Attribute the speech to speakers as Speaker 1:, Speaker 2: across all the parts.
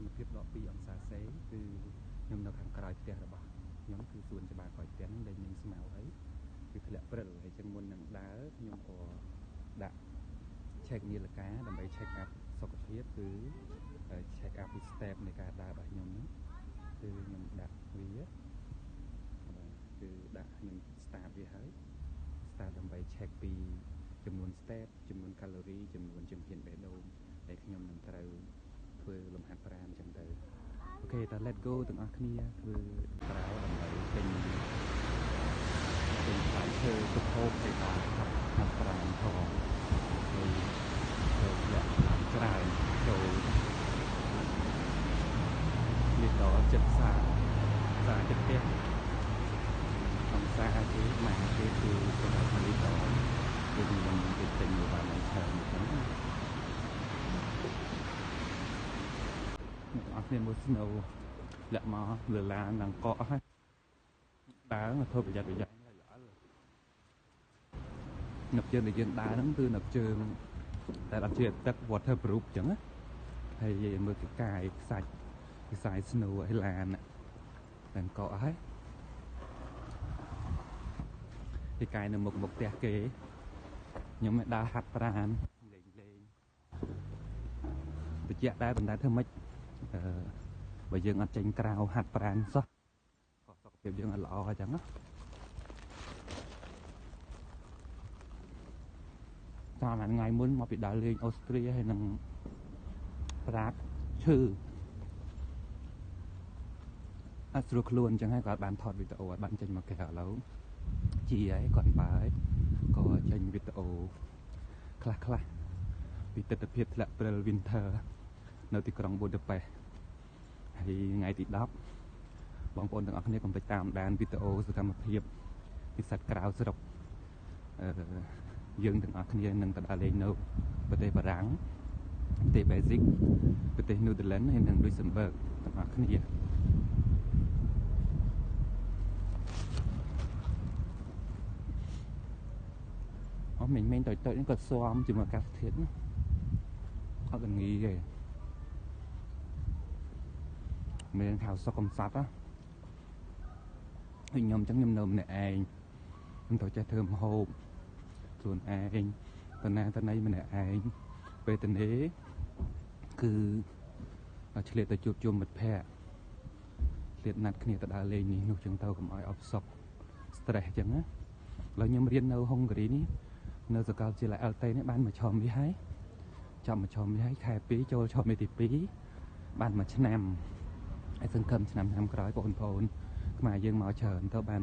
Speaker 1: ន្តិភាពដក2អង្សាសេគឺខ្ញុំនៅខាងក្រោយផ្ទះរបស់ខ្ញុំគឺសួនច្បារក្រោយផ្ទះហ្នឹងដែលមានស្មៅអីគឺធ្លាក់ព្រិលហើយចឹងមុននឹងដើរខ្ញុំក៏ដាក់ check នាឡិកាដើម្បី check up សុខភាពគឺ check up ពី step នៃការដើររបស់ខ្ញុំហ្នឹងគឺខ្ញុំដាក់វាគឺដាក់ខ្ញុំ start វាហើយ start ដើម្បី check ពីចំនួន step ចំនួន calorie ចំនួនជំហានបេះដូងដែលខ្ញុំនឹងត្រូវធ្វើលំហាត់ប្រាណចឹងទៅអូខេតើ let's go ទាំងអស់គ្នាធ្វើក្រៅដើម្បីទិញបាយឈើទៅហូបឲ្យបានហាត់ប្រាណផងហើយចូលលាក់ច្រើនចូលលីដល់ចិត្តសាចិត្តផ្ទះក្នុងសាគឺម៉ាក់គេគឺសម្រាប់លីដល់គឺខ្ញុំទៅទិញមកបានហើយច្រើនអញ្ចឹងអ្នកទាំងអស់គ្នាមើល snow លាក់មកលើឡានឡើងកក់ហើយដើរធ្វើប្រយ័ត្នល្អិតនឹកជើងដែលយើងដើរហ្នឹងគឺនឹកជើងតែអត់ជាទឹក waterproof អញ្ចឹងណាហើយមើលកកាយខ្សាច់ខ្សែ snow ឲ្យឡានឡើងកក់ហើយកកាយនៅមុខផ្ទះគេខ្ញុំមិនដើរហាត់ប្រាណលេងតិចដែរប៉ុន្តែធ្វើម៉េចបើយើងអត់ចេញក្រៅហាត់ប្រាណសោះក៏សុខភាពយើងអត់ល្អអញ្ចឹងណាតាមថ្ងៃមុនមកពីដើរលេងអូស្ត្រាហើយនឹងប្រាកឈឺអត់ស្រួលខ្លួនអញ្ចឹងហើយគាត់បានថតវីដេអូឲ្យបានចេញមកគេឥឡូវជីហើយគាត់បើក៏ចេញវីដេអូខ្លះពីទស្សនវិជ្ជាធ្លាក់ព្រិល winter នៅទីក្រុងប៊ូដាប៉េសហើយថ្ងៃទី10បងប្អូនទាំងអស់គ្នាកុំភ្លេចតាមដានវីដេអូសកម្មភាពពិសេសក្រៅស្រុកយើងទាំងអស់គ្នានឹងទៅដើរលេងនៅប្រទេសបារាំងប្រទេស Basic ប្រទេស New Zealand ហើយនិង Luxembourg ទាំងអស់គ្នាអស់មិញតូចនេះគាត់ស៊ាំជាមួយអាកាសធាតុអត់ងាយទេមានខៅសុកកំសត់ណាហើយខ្ញុំអញ្ចឹងខ្ញុំនៅម្នាក់ឯងខ្ញុំត្រូវចេះធ្វើម្ហូបខ្លួនឯងតណាតណៃម្នាក់ឯងពេលទៅនេះគឺឆ្លៀតទៅជួបជុំមិត្តភ័ក្តិឆ្លៀតណាត់គ្នាទៅដើរលេងនេះនោះចឹងទៅកុំឲ្យអបសក់ stress ចឹងណាឥឡូវខ្ញុំរៀននៅហុងការីនេះនៅសាកលវិទ្យាល័យ LT នេះបានមកឆមវាហើយចាប់មកឆមវាហើយខែ2ចូលឆមទី2បានមួយឆ្នាំហើយសង្ឃឹមឆ្នាំក្រោយបងប្អូនខ្មែរយើងមកច្រើនទៅបាន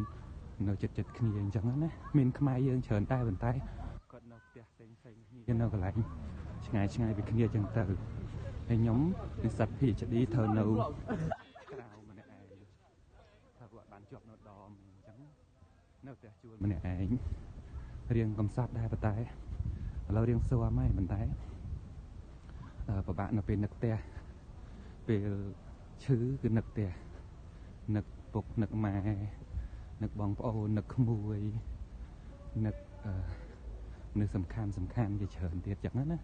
Speaker 1: នៅចិត្តគ្នាអញ្ចឹងណាមានខ្មែរយើងច្រើនតែប៉ុន្តែគាត់នៅផ្ទះផ្សេងគ្នានៅកន្លែងឆ្ងាយពីគ្នាអញ្ចឹងទៅហើយខ្ញុំនិស្សិត PhD ធ្វើនៅក្រៅម្នាក់ឯងថាគាត់បានជាប់នៅដមអញ្ចឹងនៅផ្ទះជួលម្នាក់ឯងរៀងកំសត់ដែរប៉ុន្តែឥឡូវរៀងស៊ាំហើយប៉ុន្តែពិបាកនៅពេលនឹកផ្ទះពេលឈឺគឺនឹកផ្ទះនឹកពុកនឹកម៉ែនឹកបងប្អូននឹកក្មួយនឹកនៅសំខាន់ជាច្រើនទៀតចឹងណា